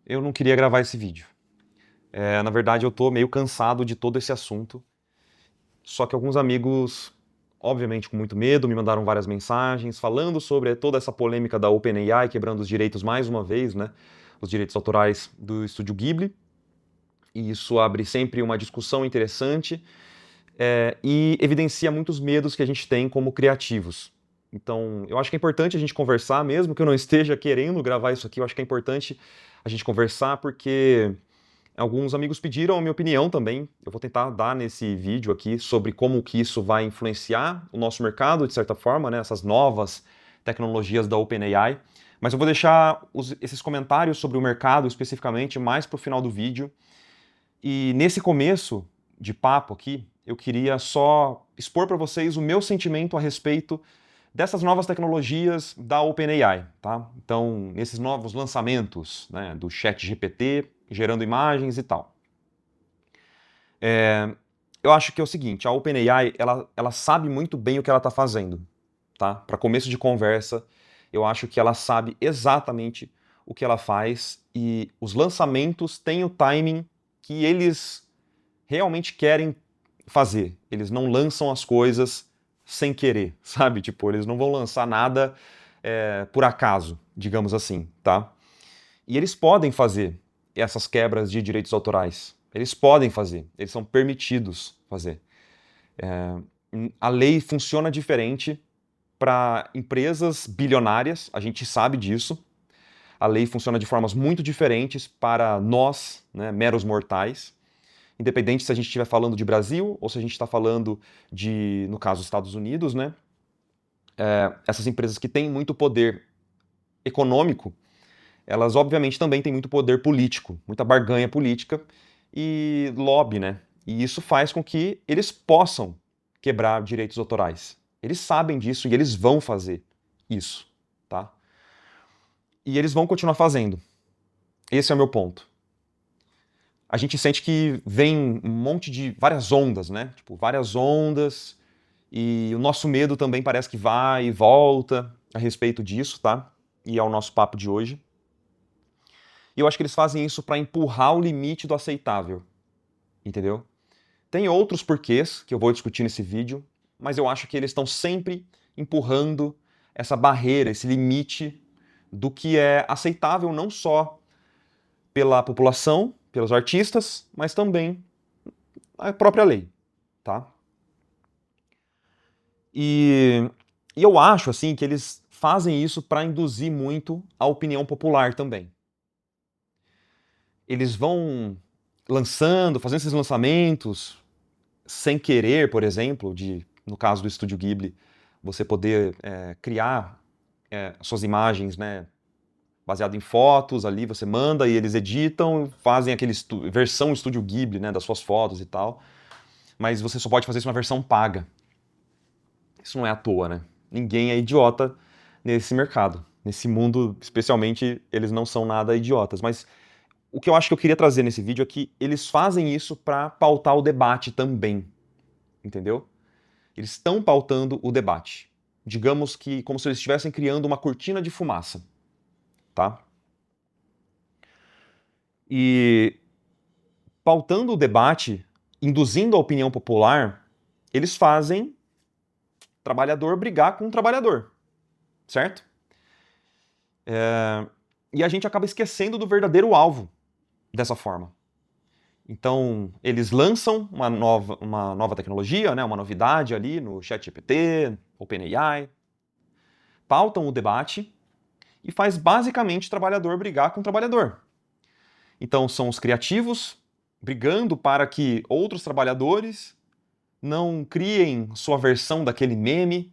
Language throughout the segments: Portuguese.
eu não queria gravar esse vídeo. Na verdade, eu tô meio cansado de todo esse assunto. Só que alguns amigos, obviamente com muito medo, me mandaram várias mensagens falando sobre toda essa polêmica da OpenAI quebrando os direitos mais uma vez, né? Os direitos autorais do Estúdio Ghibli. E isso abre sempre uma discussão interessante e evidencia muitos medos que a gente tem como criativos. Então, eu acho que é importante a gente conversar, mesmo que eu não esteja querendo gravar isso aqui, eu acho que é importante a gente conversar porque alguns amigos pediram a minha opinião também. Eu vou tentar dar nesse vídeo aqui sobre como que isso vai influenciar o nosso mercado, de certa forma, né? Essas novas tecnologias da OpenAI. Mas eu vou deixar esses comentários sobre o mercado especificamente mais para o final do vídeo. E nesse começo de papo aqui, eu queria só expor para vocês o meu sentimento a respeito dessas novas tecnologias da OpenAI, tá? Então, nesses novos lançamentos, né, do ChatGPT, gerando imagens e tal. Eu acho que é o seguinte, a OpenAI, ela sabe muito bem o que ela está fazendo, tá? Para começo de conversa, eu acho que ela sabe exatamente o que ela faz e os lançamentos têm o timing que eles realmente querem fazer. Eles não lançam as coisas sem querer, sabe? Tipo, eles não vão lançar nada por acaso, digamos assim, tá? E eles podem fazer essas quebras de direitos autorais. Eles podem fazer, eles são permitidos fazer. A lei funciona diferente para empresas bilionárias, a gente sabe disso. A lei funciona de formas muito diferentes para nós, né, meros mortais. Independente se a gente estiver falando de Brasil ou se a gente está falando de, no caso, Estados Unidos, né? Essas empresas que têm muito poder econômico, elas obviamente também têm muito poder político, muita barganha política e lobby, né? E isso faz com que eles possam quebrar direitos autorais. Eles sabem disso e eles vão fazer isso, tá? E eles vão continuar fazendo. Esse é o meu ponto. A gente sente que vem um monte de várias ondas, né? Tipo, várias ondas, e o nosso medo também parece que vai e volta a respeito disso, tá? E é o nosso papo de hoje. E eu acho que eles fazem isso para empurrar o limite do aceitável, entendeu? Tem outros porquês que eu vou discutir nesse vídeo, mas eu acho que eles estão sempre empurrando essa barreira, esse limite do que é aceitável não só pela população, pelos artistas, mas também a própria lei, tá? E, e eu acho assim que eles fazem isso para induzir muito a opinião popular também. Eles vão lançando, fazendo esses lançamentos sem querer, por exemplo, no caso do Estúdio Ghibli, você poder criar suas imagens, né, baseado em fotos ali, você manda e eles editam, fazem aquele versão Estúdio Ghibli, né, das suas fotos e tal, mas você só pode fazer isso na versão paga. Isso não é à toa, né? Ninguém é idiota nesse mercado. Nesse mundo, especialmente, eles não são nada idiotas. Mas o que eu acho que eu queria trazer nesse vídeo é que eles fazem isso para pautar o debate também. Entendeu? Eles estão pautando o debate. Digamos que como se eles estivessem criando uma cortina de fumaça. Tá? E pautando o debate, induzindo a opinião popular, eles fazem trabalhador brigar com trabalhador. Certo? E a gente acaba esquecendo do verdadeiro alvo dessa forma. Então, eles lançam uma nova tecnologia, né, uma novidade ali no ChatGPT, OpenAI, pautam o debate e faz basicamente trabalhador brigar com trabalhador. Então, são os criativos brigando para que outros trabalhadores não criem sua versão daquele meme,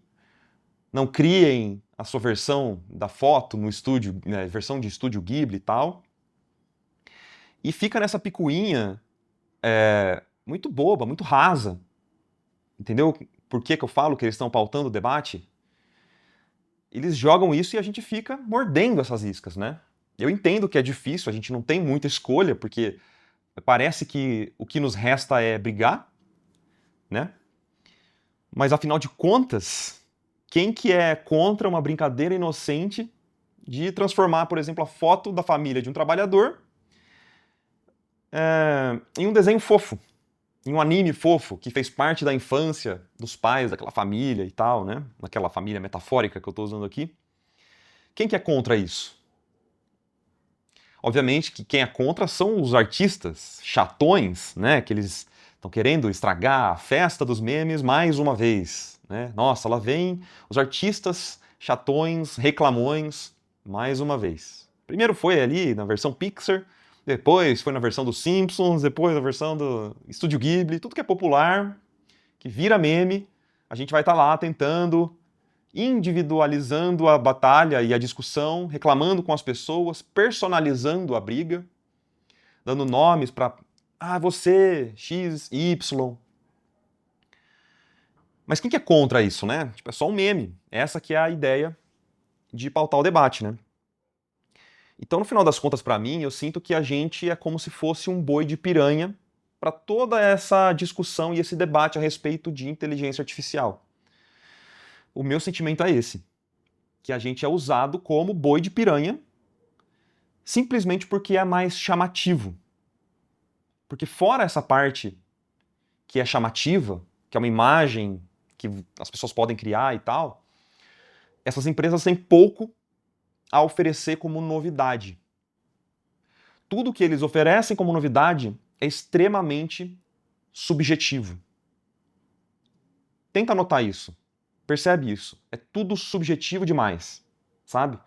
não criem a sua versão da foto no estúdio, né, versão de estúdio Ghibli e tal. E fica nessa picuinha muito boba, muito rasa. Entendeu por que eu falo que eles estão pautando o debate? Eles jogam isso e a gente fica mordendo essas iscas, né? Eu entendo que é difícil, a gente não tem muita escolha, porque parece que o que nos resta é brigar, né? Mas afinal de contas, quem que é contra uma brincadeira inocente de transformar, por exemplo, a foto da família de um trabalhador em um desenho fofo, em um anime fofo, que fez parte da infância dos pais, daquela família e tal, né? Daquela família metafórica que eu estou usando aqui. Quem que é contra isso? Obviamente que quem é contra são os artistas chatões, né? Que eles estão querendo estragar a festa dos memes mais uma vez, né? Nossa, lá vem os artistas chatões, reclamões, mais uma vez. Primeiro foi ali na versão Pixar, depois foi na versão dos Simpsons, depois na versão do Estúdio Ghibli, tudo que é popular, que vira meme, a gente vai estar lá tentando, individualizando a batalha e a discussão, reclamando com as pessoas, personalizando a briga, dando nomes para você, X, Y. Mas quem que é contra isso, né? Tipo, é só um meme. Essa que é a ideia de pautar o debate, né? Então, no final das contas, para mim, eu sinto que a gente é como se fosse um boi de piranha para toda essa discussão e esse debate a respeito de inteligência artificial. O meu sentimento é esse, que a gente é usado como boi de piranha simplesmente porque é mais chamativo. Porque fora essa parte que é chamativa, que é uma imagem que as pessoas podem criar e tal, essas empresas têm pouco a oferecer como novidade. Tudo que eles oferecem como novidade é extremamente subjetivo. Tenta anotar isso. Percebe isso. É tudo subjetivo demais, sabe?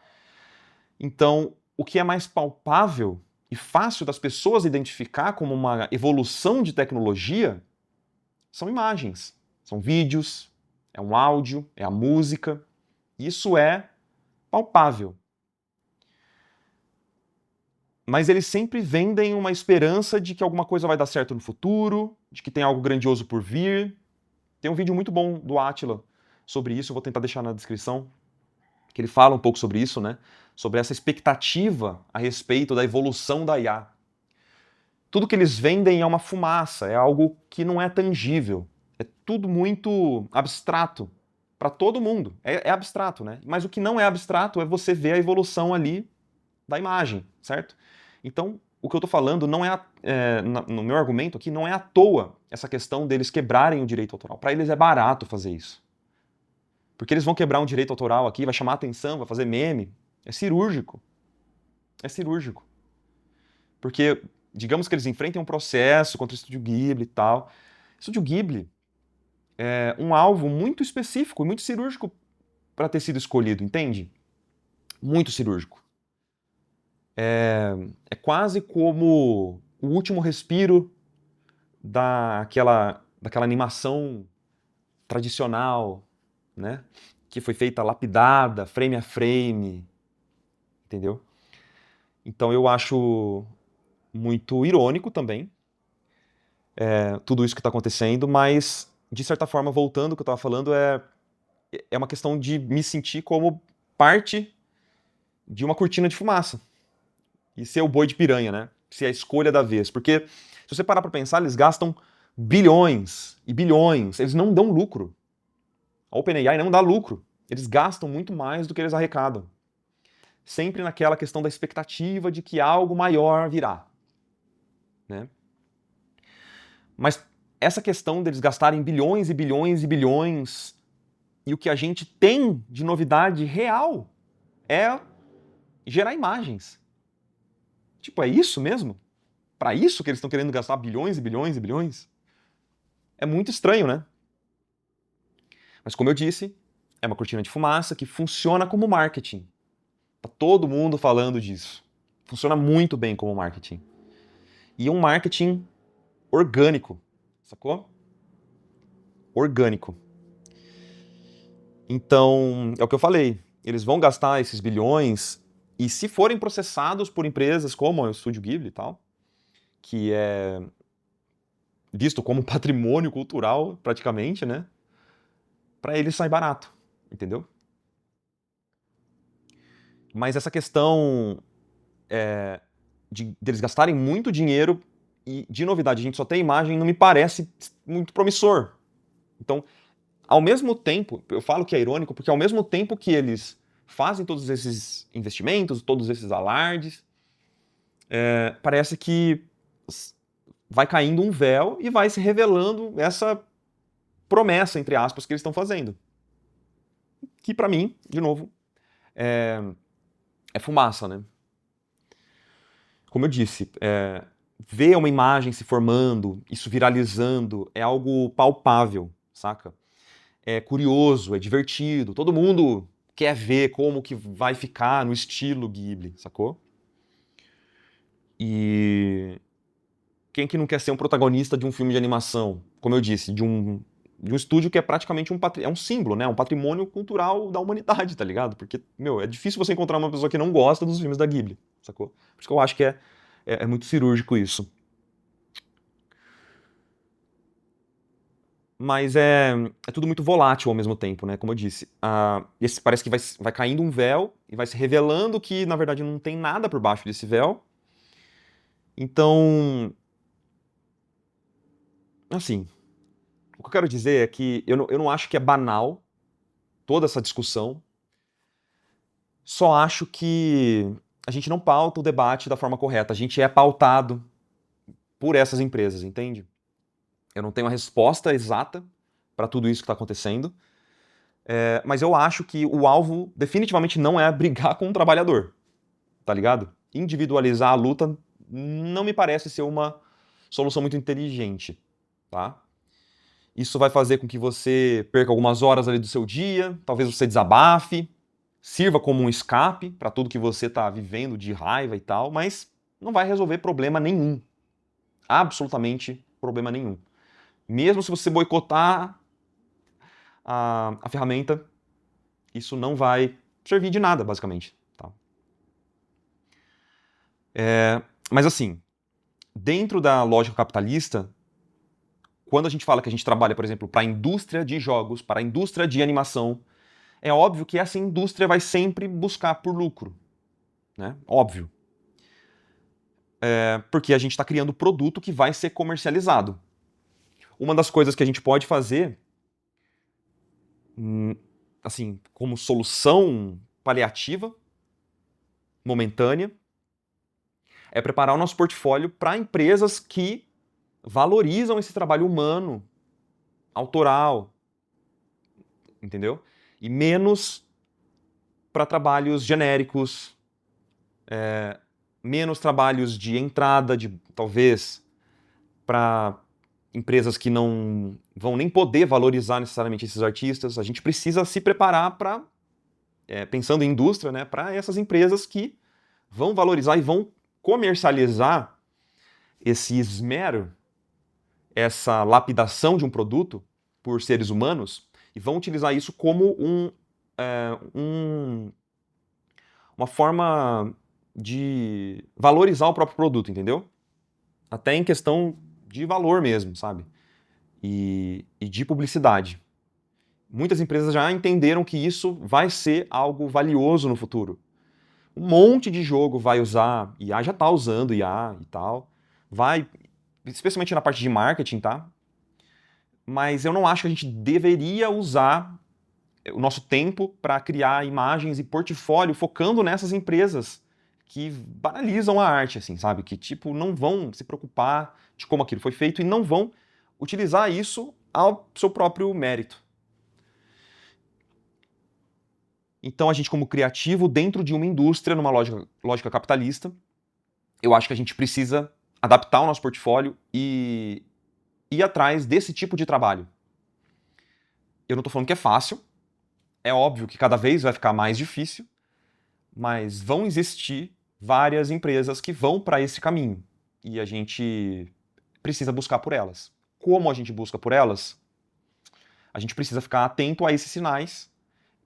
Então, o que é mais palpável e fácil das pessoas identificar como uma evolução de tecnologia são imagens, são vídeos, é um áudio, é a música. Isso é palpável. Mas eles sempre vendem uma esperança de que alguma coisa vai dar certo no futuro, de que tem algo grandioso por vir. Tem um vídeo muito bom do Átila sobre isso, eu vou tentar deixar na descrição, que ele fala um pouco sobre isso, né? Sobre essa expectativa a respeito da evolução da IA. Tudo que eles vendem é uma fumaça, é algo que não é tangível. É tudo muito abstrato para todo mundo. É abstrato, né? Mas o que não é abstrato é você ver a evolução ali da imagem, certo? Então, o que eu estou falando não no meu argumento aqui, não é à toa essa questão deles quebrarem o direito autoral. Para eles é barato fazer isso. Porque eles vão quebrar um direito autoral aqui, vai chamar atenção, vai fazer meme. É cirúrgico. É cirúrgico. Porque, digamos que eles enfrentem um processo contra o Estúdio Ghibli e tal. O Estúdio Ghibli é um alvo muito específico e muito cirúrgico para ter sido escolhido, entende? Muito cirúrgico. É quase como o último respiro daquela animação tradicional, né? Que foi feita lapidada, frame a frame, entendeu? Então eu acho muito irônico também tudo isso que está acontecendo, mas de certa forma, voltando ao que eu estava falando, é uma questão de me sentir como parte de uma cortina de fumaça e ser o boi de piranha, né? Ser a escolha da vez, porque se você parar para pensar, eles gastam bilhões e bilhões, eles não dão lucro. A OpenAI não dá lucro. Eles gastam muito mais do que eles arrecadam. Sempre naquela questão da expectativa de que algo maior virá, né? Mas essa questão deles gastarem bilhões e bilhões e bilhões e o que a gente tem de novidade real é gerar imagens. Tipo, é isso mesmo? Para isso que eles estão querendo gastar bilhões e bilhões e bilhões? É muito estranho, né? Mas como eu disse, é uma cortina de fumaça que funciona como marketing. Tá todo mundo falando disso. Funciona muito bem como marketing. E um marketing orgânico, sacou? Orgânico. Então, é o que eu falei. Eles vão gastar esses bilhões e se forem processados por empresas como o Estúdio Ghibli e tal, que é visto como patrimônio cultural praticamente, né? Para eles sai barato, entendeu? Mas essa questão deles gastarem muito dinheiro e, de novidade, a gente só tem imagem, não me parece muito promissor. Então, ao mesmo tempo, eu falo que é irônico, porque ao mesmo tempo que eles fazem todos esses investimentos, todos esses alardes, parece que vai caindo um véu e vai se revelando essa promessa, entre aspas, que eles estão fazendo. Que pra mim, de novo, é fumaça, né? Como eu disse, ver uma imagem se formando, isso viralizando, é algo palpável, saca? É curioso, é divertido, todo mundo quer ver como que vai ficar no estilo Ghibli, sacou? E quem que não quer ser um protagonista de um filme de animação? Como eu disse, de um estúdio que é praticamente é um símbolo, né? Um patrimônio cultural da humanidade, tá ligado? Porque, meu, é difícil você encontrar uma pessoa que não gosta dos filmes da Ghibli, sacou? Por isso que eu acho que é muito cirúrgico isso. Mas é tudo muito volátil ao mesmo tempo, né? Como eu disse. Parece que vai caindo um véu e vai se revelando que, na verdade, não tem nada por baixo desse véu. Então, assim, o que eu quero dizer é que eu não acho que é banal toda essa discussão. Só acho que a gente não pauta o debate da forma correta. A gente é pautado por essas empresas, entende? Eu não tenho a resposta exata para tudo isso que está acontecendo. Mas eu acho que o alvo definitivamente não é brigar com o trabalhador, tá ligado? Individualizar a luta não me parece ser uma solução muito inteligente, tá? Isso vai fazer com que você perca algumas horas ali do seu dia, talvez você desabafe, sirva como um escape para tudo que você tá vivendo de raiva e tal, mas não vai resolver problema nenhum. Absolutamente problema nenhum. Mesmo se você boicotar a ferramenta, isso não vai servir de nada, basicamente. Tá? Mas assim, dentro da lógica capitalista, quando a gente fala que a gente trabalha, por exemplo, para a indústria de jogos, para a indústria de animação, é óbvio que essa indústria vai sempre buscar por lucro. Né? Óbvio. Porque a gente está criando produto que vai ser comercializado. Uma das coisas que a gente pode fazer, assim, como solução paliativa, momentânea, é preparar o nosso portfólio para empresas que valorizam esse trabalho humano, autoral, entendeu? E menos para trabalhos genéricos, menos trabalhos de entrada, de talvez para empresas que não vão nem poder valorizar necessariamente esses artistas. A gente precisa se preparar para, pensando em indústria, né, para essas empresas que vão valorizar e vão comercializar esse esmero, essa lapidação de um produto por seres humanos e vão utilizar isso como uma forma de valorizar o próprio produto, entendeu? Até em questão de valor mesmo, sabe? E de publicidade. Muitas empresas já entenderam que isso vai ser algo valioso no futuro. Um monte de jogo vai usar IA, já está usando IA e tal. Vai, especialmente na parte de marketing, tá? Mas eu não acho que a gente deveria usar o nosso tempo para criar imagens e portfólio focando nessas empresas que banalizam a arte, assim, sabe? Que, tipo, não vão se preocupar de como aquilo foi feito e não vão utilizar isso ao seu próprio mérito. Então, a gente, como criativo, dentro de uma indústria, numa lógica capitalista, eu acho que a gente precisa adaptar o nosso portfólio e ir atrás desse tipo de trabalho. Eu não estou falando que é fácil, é óbvio que cada vez vai ficar mais difícil, mas vão existir várias empresas que vão para esse caminho e a gente precisa buscar por elas. Como a gente busca por elas? A gente precisa ficar atento a esses sinais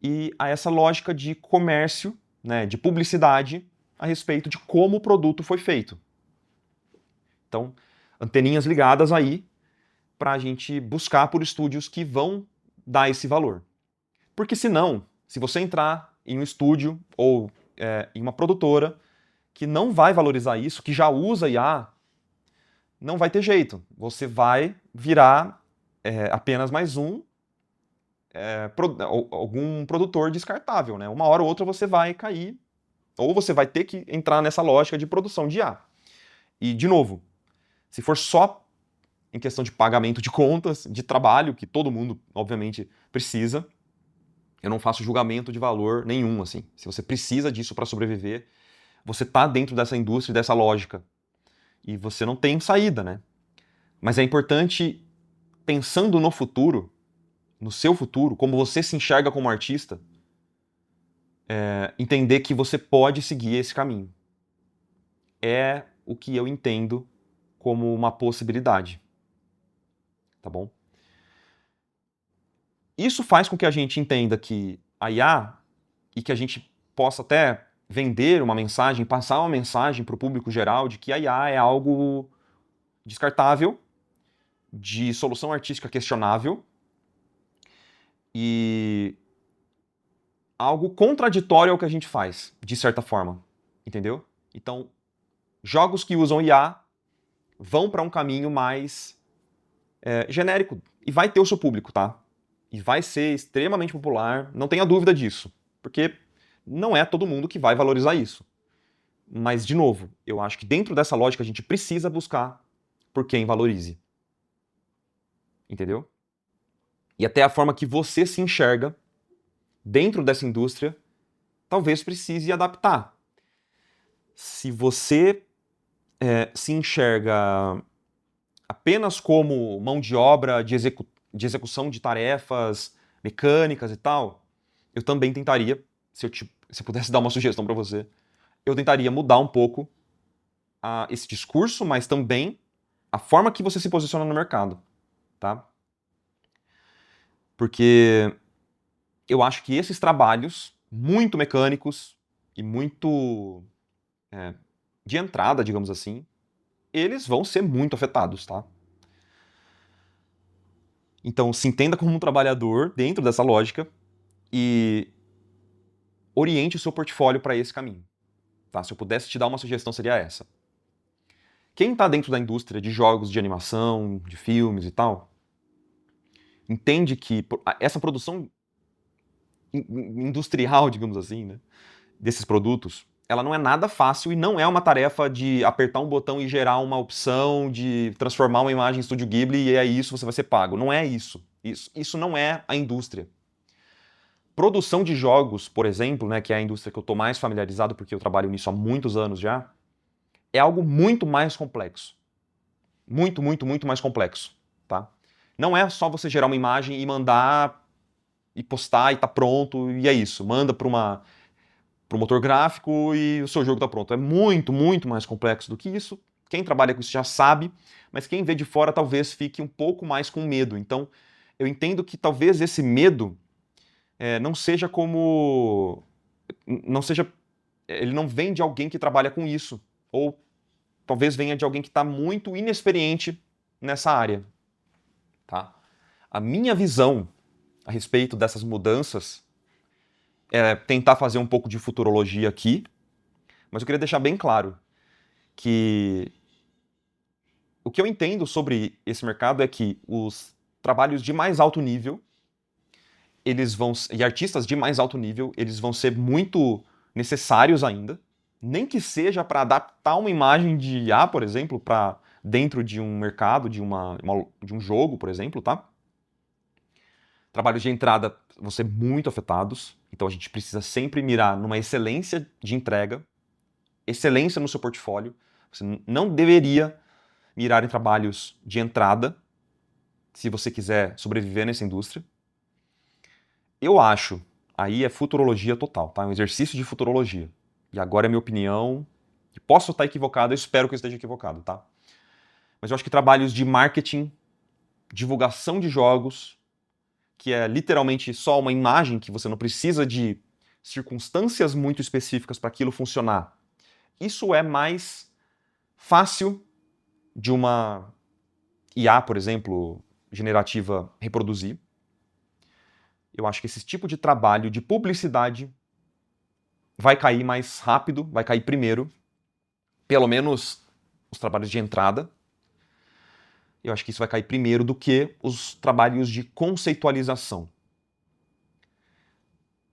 e a essa lógica de comércio, né, de publicidade a respeito de como o produto foi feito. Então, anteninhas ligadas aí para a gente buscar por estúdios que vão dar esse valor. Porque senão, se você entrar em um estúdio ou em uma produtora que não vai valorizar isso, que já usa IA, não vai ter jeito. Você vai virar apenas mais algum produtor descartável, né? Uma hora ou outra você vai cair, ou você vai ter que entrar nessa lógica de produção de IA. E, de novo, Se for só em questão de pagamento de contas, de trabalho, que todo mundo, obviamente, precisa, eu não faço julgamento de valor nenhum, assim. Se você precisa disso para sobreviver, você tá dentro dessa indústria, dessa lógica. E você não tem saída, né? Mas é importante, pensando no futuro, no seu futuro, como você se enxerga como artista, entender que você pode seguir esse caminho. É o que eu entendo como uma possibilidade. Tá bom? Isso faz com que a gente entenda que a IA, e que a gente possa até vender uma mensagem, passar uma mensagem para o público geral de que a IA é algo descartável, de solução artística questionável e algo contraditório ao que a gente faz, de certa forma. Entendeu? Então, jogos que usam IA vão para um caminho mais genérico. E vai ter o seu público, tá? E vai ser extremamente popular, não tenha dúvida disso. Porque não é todo mundo que vai valorizar isso. Mas, de novo, eu acho que dentro dessa lógica a gente precisa buscar por quem valorize. Entendeu? E até a forma que você se enxerga dentro dessa indústria talvez precise adaptar. Se você se enxerga apenas como mão de obra de execução de tarefas mecânicas e tal, eu também tentaria, se eu pudesse dar uma sugestão para você, eu tentaria mudar um pouco esse discurso, mas também a forma que você se posiciona no mercado, tá? Porque eu acho que esses trabalhos muito mecânicos e muito de entrada, digamos assim, eles vão ser muito afetados, tá? Então, se entenda como um trabalhador dentro dessa lógica e oriente o seu portfólio para esse caminho. Tá? Se eu pudesse te dar uma sugestão, seria essa. Quem está dentro da indústria de jogos de animação, de filmes e tal, entende que essa produção industrial, digamos assim, né, desses produtos, ela não é nada fácil e não é uma tarefa de apertar um botão e gerar uma opção, de transformar uma imagem em Estúdio Ghibli e é isso, você vai ser pago. Não é isso. Isso não é a indústria. Produção de jogos, por exemplo, né, que é a indústria que eu estou mais familiarizado porque eu trabalho nisso há muitos anos já, é algo muito mais complexo. Muito, muito, muito mais complexo, tá? Não é só você gerar uma imagem e mandar e postar e tá pronto e é isso. Manda para um motor gráfico e o seu jogo tá pronto. É muito, muito mais complexo do que isso. Quem trabalha com isso já sabe, mas quem vê de fora talvez fique um pouco mais com medo. Então, eu entendo que talvez esse medo não seja como... não seja... ele não vem de alguém que trabalha com isso. Ou talvez venha de alguém que está muito inexperiente nessa área. Tá? A minha visão a respeito dessas mudanças é tentar fazer um pouco de futurologia aqui, mas eu queria deixar bem claro que o que eu entendo sobre esse mercado é que os trabalhos de mais alto nível, e artistas de mais alto nível, eles vão ser muito necessários ainda, nem que seja para adaptar uma imagem de IA, por exemplo, para dentro de um mercado, de um jogo, por exemplo, tá? Trabalhos de entrada vão ser muito afetados, então a gente precisa sempre mirar numa excelência de entrega, excelência no seu portfólio. Você não deveria mirar em trabalhos de entrada, se você quiser sobreviver nessa indústria. Eu acho, aí é futurologia total, tá? É um exercício de futurologia. E agora é minha opinião, posso estar equivocado, eu espero que eu esteja equivocado, tá? Mas eu acho que trabalhos de marketing, divulgação de jogos, que é literalmente só uma imagem, que você não precisa de circunstâncias muito específicas para aquilo funcionar. Isso é mais fácil de uma IA, por exemplo, generativa reproduzir. Eu acho que esse tipo de trabalho de publicidade vai cair mais rápido, vai cair primeiro, pelo menos os trabalhos de entrada. Eu acho que isso vai cair primeiro do que os trabalhos de conceitualização.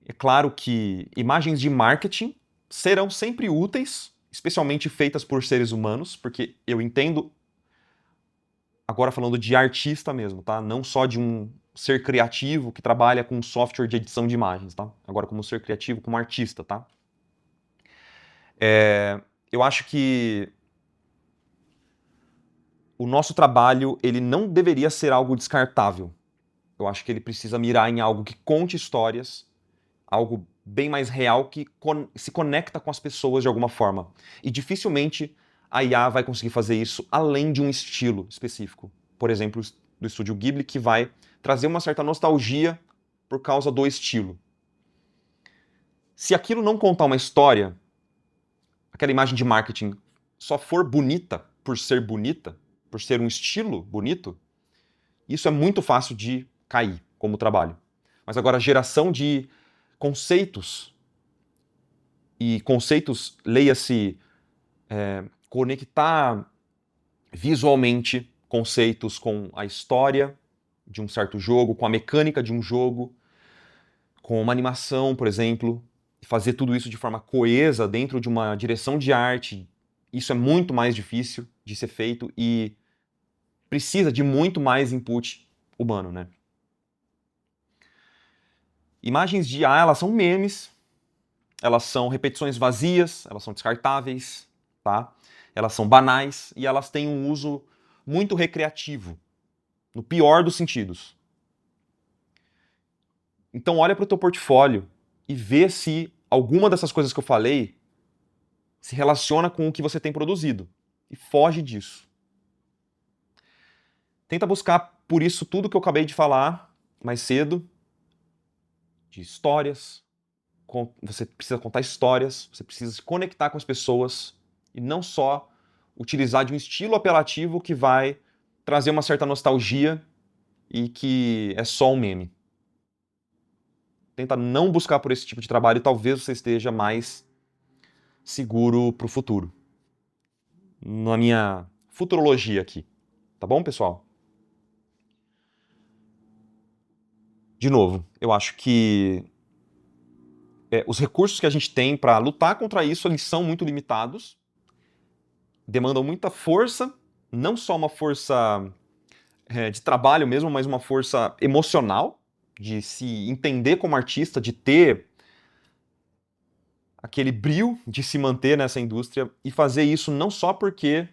É claro que imagens de marketing serão sempre úteis, especialmente feitas por seres humanos, porque eu entendo agora falando de artista mesmo, tá? Não só de um ser criativo que trabalha com software de edição de imagens, tá? Agora como ser criativo, como artista, tá? Eu acho que o nosso trabalho, ele não deveria ser algo descartável. Eu acho que ele precisa mirar em algo que conte histórias, algo bem mais real que se conecta com as pessoas de alguma forma. E dificilmente a IA vai conseguir fazer isso além de um estilo específico. Por exemplo, do estúdio Ghibli, que vai trazer uma certa nostalgia por causa do estilo. Se aquilo não contar uma história, aquela imagem de marketing só for bonita, por ser um estilo bonito, isso é muito fácil de cair como trabalho. Mas agora a geração de conceitos, e conceitos, leia-se, conectar visualmente conceitos com a história de um certo jogo, com a mecânica de um jogo, com uma animação, por exemplo, fazer tudo isso de forma coesa dentro de uma direção de arte, isso é muito mais difícil de ser feito e precisa de muito mais input humano, né? Imagens de IA, elas são memes, elas são repetições vazias, elas são descartáveis, tá? Elas são banais e elas têm um uso muito recreativo, no pior dos sentidos. Então olha para o teu portfólio e vê se alguma dessas coisas que eu falei se relaciona com o que você tem produzido e foge disso. Tenta buscar por isso tudo que eu acabei de falar mais cedo, de histórias. Você precisa contar histórias, você precisa se conectar com as pessoas e não só utilizar de um estilo apelativo que vai trazer uma certa nostalgia e que é só um meme. Tenta não buscar por esse tipo de trabalho e talvez você esteja mais seguro para o futuro. Na minha futurologia aqui. Tá bom, pessoal? De novo, eu acho que os recursos que a gente tem para lutar contra isso, eles são muito limitados, demandam muita força, não só uma força de trabalho mesmo, mas uma força emocional, de se entender como artista, de ter aquele brio de se manter nessa indústria e fazer isso não só porque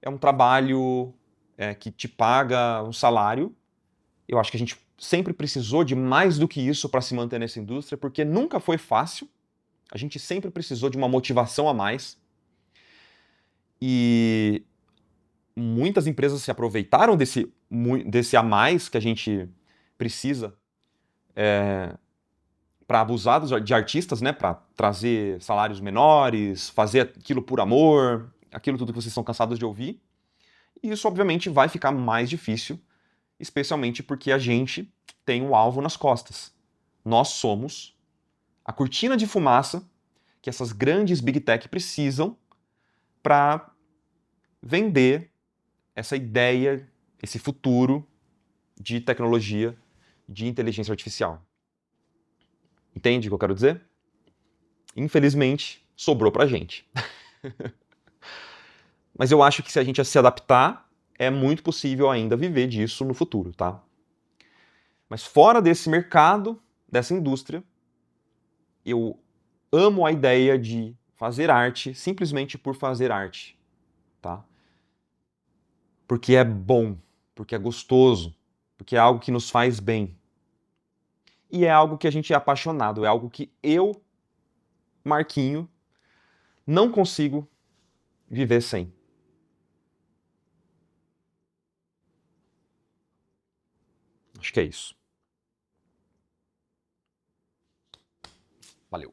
é um trabalho que te paga um salário. Eu acho que a gente sempre precisou de mais do que isso para se manter nessa indústria, porque nunca foi fácil. A gente sempre precisou de uma motivação a mais. E muitas empresas se aproveitaram desse a mais que a gente precisa para abusar de artistas, né? Para trazer salários menores, fazer aquilo por amor, aquilo tudo que vocês estão cansados de ouvir. E isso, obviamente, vai ficar mais difícil, especialmente porque a gente tem um alvo nas costas. Nós somos a cortina de fumaça que essas grandes Big Tech precisam para vender essa ideia, esse futuro de tecnologia, de inteligência artificial. Entende o que eu quero dizer? Infelizmente, sobrou pra gente. Mas eu acho que se a gente se adaptar, é muito possível ainda viver disso no futuro, tá? Mas fora desse mercado, dessa indústria, eu amo a ideia de fazer arte simplesmente por fazer arte, tá? Porque é bom, porque é gostoso, porque é algo que nos faz bem. E é algo que a gente é apaixonado, é algo que eu, Marquinho, não consigo viver sem. Acho que é isso. Valeu.